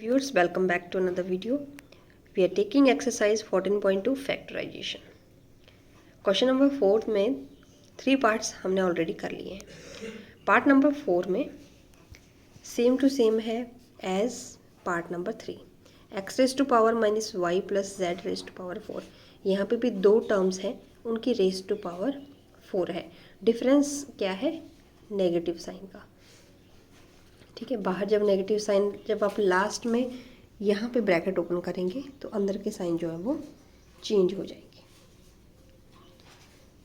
Viewers, welcome back to another video. We are taking exercise 14.2 factorization. Question number 4 में 3 parts हमने already कर लिए हैं. पार्ट नंबर 4 में सेम टू सेम है as part number 3. X raise to power minus Y plus Z raise to power 4. यहाँ पे भी दो टर्म्स हैं, उनकी रेस टू पावर 4 है. डिफरेंस क्या है? नेगेटिव साइन का. ठीक है, बाहर जब नेगेटिव साइन, जब आप लास्ट में यहाँ पे ब्रैकेट ओपन करेंगे तो अंदर के साइन जो है वो चेंज हो जाएंगे.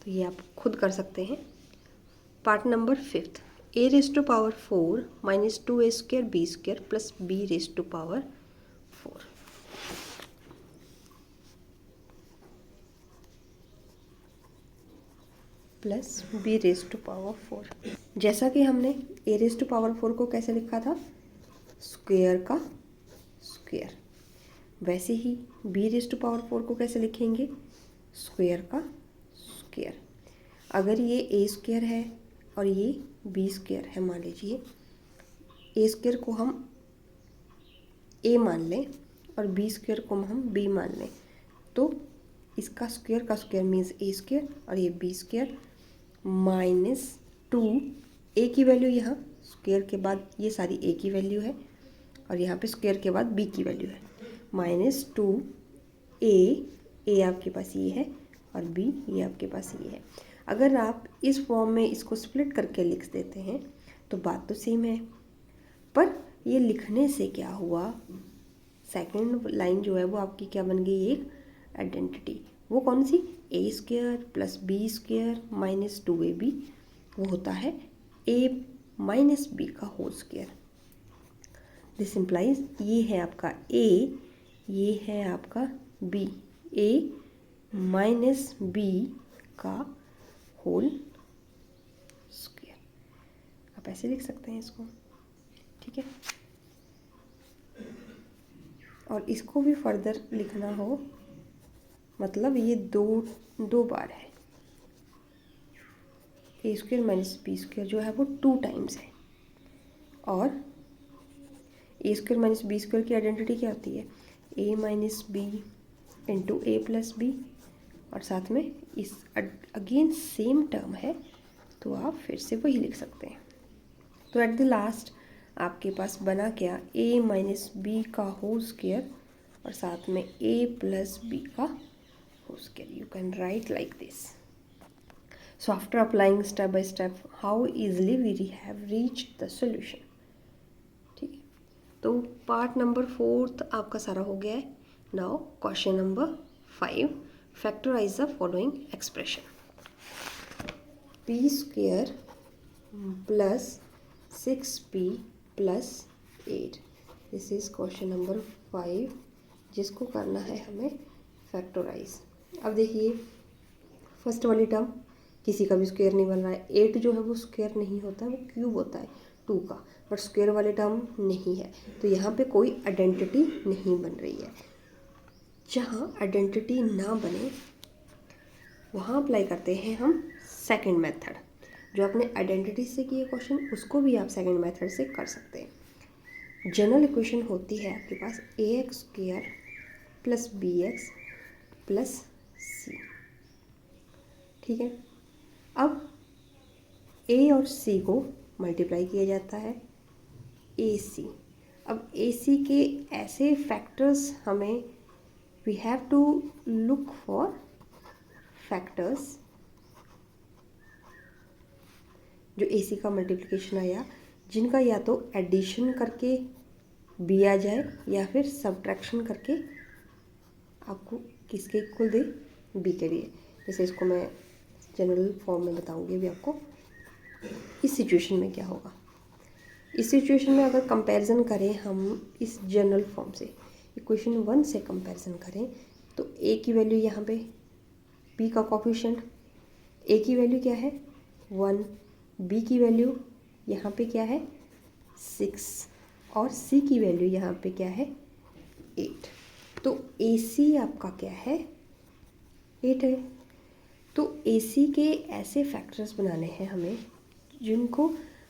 तो ये आप खुद कर सकते हैं. Part number 5, A raise to power 4 minus 2a square B square plus B raise to power 4. Plus B raise to power 4. जैसा कि हमने ए रेस टू पावर 4 को कैसे लिखा था, स्क्वायर का स्क्वायर, वैसे ही बी रेस टू पावर 4 को कैसे लिखेंगे, स्क्वायर का स्क्वायर. अगर ये ए स्क्वायर है और ये बी स्क्वायर है, मान लीजिए ए स्क्वायर को हम ए मान लें और बी स्क्वायर को हम बी मान लें, तो इसका स्क्वायर का स्क्वायर मीन्स ए स्क्वायर और ये बी स्क्वायर माइनस 2 ए की वैल्यू, यहाँ स्क्वायर के बाद ये सारी ए की वैल्यू है और यहाँ पे स्क्वायर के बाद बी की वैल्यू है, माइनस 2 ए आपके पास ये है और बी ये आपके पास ये है. अगर आप इस फॉर्म में इसको स्प्लिट करके लिख देते हैं तो बात तो सेम है, पर ये लिखने से क्या हुआ, सेकेंड लाइन जो है वो आपकी क्या बन गई, एक आइडेंटिटी. वो कौन सी, A square plus B square minus 2ab, वो होता है ए माइनस बी का होल स्क्वायर. दिस इम्प्लाइज ये है आपका ए, ये है आपका बी, ए माइनस बी का होल स्क्वायर. आप ऐसे लिख सकते हैं इसको. ठीक है, और इसको भी फर्दर लिखना हो, मतलब ये दो बार है. ए स्क्वायर माइनस बी स्क्वायर जो है वो 2 टाइम्स है, और ए स्क्वायर माइनस बी स्क्वायर की आइडेंटिटी क्या होती है, A minus B into A plus B, और साथ में इस अगेन सेम टर्म है तो आप फिर से वही लिख सकते हैं. तो एट द लास्ट आपके पास बना क्या, ए माइनस बी का होल स्क्वायर और साथ में ए प्लस बी का whole square. You can write like this. So after applying step by step, how easily we have reached the solution. ठीक है, तो पार्ट नंबर 4 आपका सारा हो गया है. Now question number 5, factorise the following expression. P square plus 6p plus 8. This is question number 5, जिसको करना है हमें फैक्टराइज. अब देखिए, फर्स्ट वाली टर्म किसी का भी स्क्वायर नहीं बन रहा है. 8 जो है वो स्क्वायर नहीं होता है, वो क्यूब होता है 2 का, बट स्क्वायर वाले टर्म नहीं है, तो यहाँ पे कोई आइडेंटिटी नहीं बन रही है. जहाँ आइडेंटिटी ना बने वहाँ अप्लाई करते हैं हम सेकंड मेथड. जो आपने आइडेंटिटी से किए क्वेश्चन, उसको भी आप सेकंड मेथड से कर सकते हैं. जनरल इक्वेशन होती है आपके पास A X square plus B X plus C. ठीक है, अब a और c को मल्टीप्लाई किया जाता है ac. अब ac के ऐसे फैक्टर्स हमें, we have to look for factors जो ac का मल्टीप्लिकेशन आया, जिनका या तो एडिशन करके b आ जाए या फिर सब्ट्रैक्शन करके आपको किसके इक्वल दे, b के लिए. जैसे इसको मैं जनरल फॉर्म में बताऊंगी अभी आपको. इस सिचुएशन में क्या होगा, इस सिचुएशन में अगर कंपैरिजन करें हम इस जनरल फॉर्म से, इक्वेशन 1 से कंपैरिजन करें, तो a की वैल्यू यहाँ पे, b का कोफिशिएंट, a की वैल्यू क्या है 1, b की वैल्यू यहाँ पे क्या है 6 और c की वैल्यू यहाँ पे क्या है 8. तो ac आपका क्या है 8 है. तो AC के ऐसे फैक्टर्स बनाने हैं हमें जिनको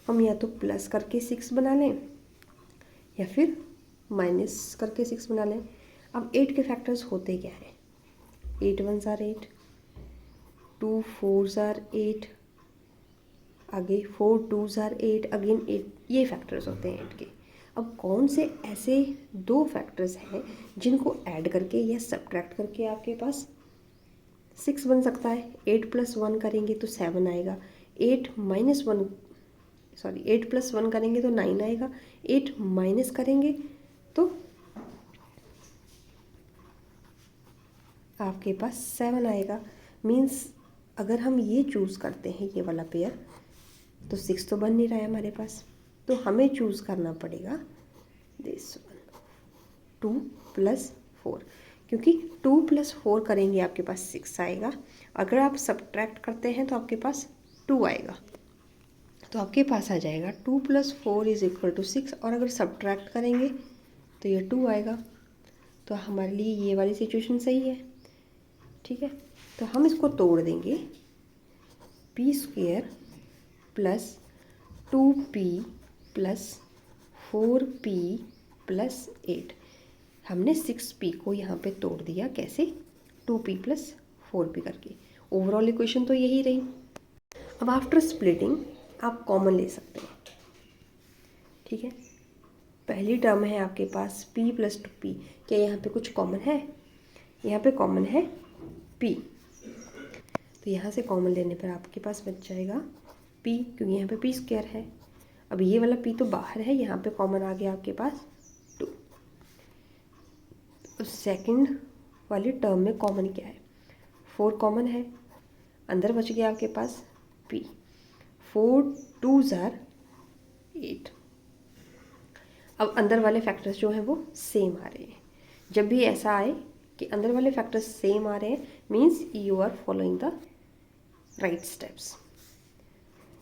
हम या तो प्लस करके 6 बना लें या फिर माइनस करके 6 बना लें। अब 8 के फैक्टर्स होते क्या हैं? 8 1 ज़ार 8, 2 4 ज़ार 8, आगे 4 2 ज़ार 8, अगेन 8, ये फैक्टर्स होते हैं 8 के। अब कौन से ऐसे 2 फैक्टर्स हैं जिनको ऐड करके या सब्ट्रैक्ट करके आपके पास 6 बन सकता है? 8 + 1 करेंगे तो 7 आएगा, 8 + 1 करेंगे तो 9 आएगा, 8 माइनस करेंगे तो आपके पास 7 आएगा। मीन्स अगर हम ये चूज़ करते हैं ये वाला पेयर तो 6 तो बन नहीं रहा है हमारे पास, तो हमें चूज़ करना पड़ेगा दिस वन, 2 + 4, क्योंकि 2 + 4 करेंगे आपके पास 6 आएगा। अगर आप सब्ट्रैक्ट करते हैं तो आपके पास 2 आएगा, तो आपके पास आ जाएगा 2 + 4 = 6, और अगर सब्ट्रैक्ट करेंगे तो ये 2 आएगा। तो हमारे लिए ये वाली सिचुएशन सही है, ठीक है। तो हम इसको तोड़ देंगे, p² + 2p + 4p + 8। हमने 6p को यहाँ पे तोड़ दिया, कैसे? 2p + 4p करके। ओवरऑल इक्वेशन तो यही रही। अब आफ्टर स्प्लिटिंग आप कॉमन ले सकते हैं, ठीक है। पहली टर्म है आपके पास p + 2p, क्या यहाँ पे कुछ कॉमन है? यहाँ पे कॉमन है p, तो यहाँ से कॉमन लेने पर आपके पास बच जाएगा p, क्योंकि यहाँ पे p² है। अब ये वाला p तो बाहर है, यहाँ पे कॉमन आ गया आपके पास 2। तो सेकंड वाली टर्म में कॉमन क्या है? 4 कॉमन है, अंदर बच गया आपके पास p, 4 2 ज़ार 8। अब अंदर वाले फैक्टर्स जो हैं वो सेम आ रहे हैं। जब भी ऐसा आए कि अंदर वाले फैक्टर्स सेम आ रहे हैं, means you are following the right steps.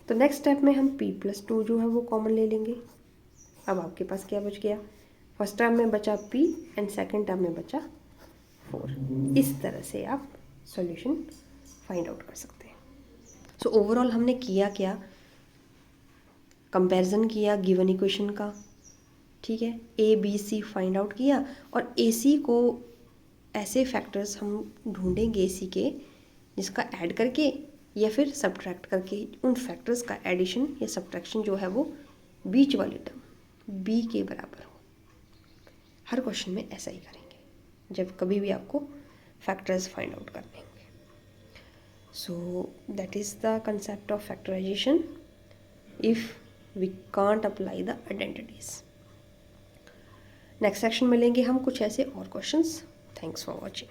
तो नेक्स्ट स्टेप में हम p + 2 जो है वो कॉमन ले लेंगे। अब आपके पास क्या बच गया? फर्स्ट टर्म में बचा p एंड सेकंड टर्म में बचा 4। इस तरह से आप सॉल्यूशन फाइंड आउट कर सकते हैं। सो ओवरऑल हमने किया क्या? कंपैरिजन किया गिवन इक्वेशन का, ठीक है। a b c find out किया, और ए सी को ऐसे फैक्टर्स हम ढूंढेंगे ए सी के जिसका ऐड करके या फिर सब्ट्रैक्ट करके उन फैक्टर्स का एडिशन या सब्ट्रैक्शन जो है वो बीच वाली टर्म b के बराबर हो। हर क्वेश्चन में ऐसा ही करेंगे जब कभी भी आपको फैक्टर्स फाइंड आउट करने होंगे। So that is the concept of factorisation if we can't apply the identities. Next section में लेंगे हम कुछ ऐसे और क्वेश्चंस। Thanks for watching.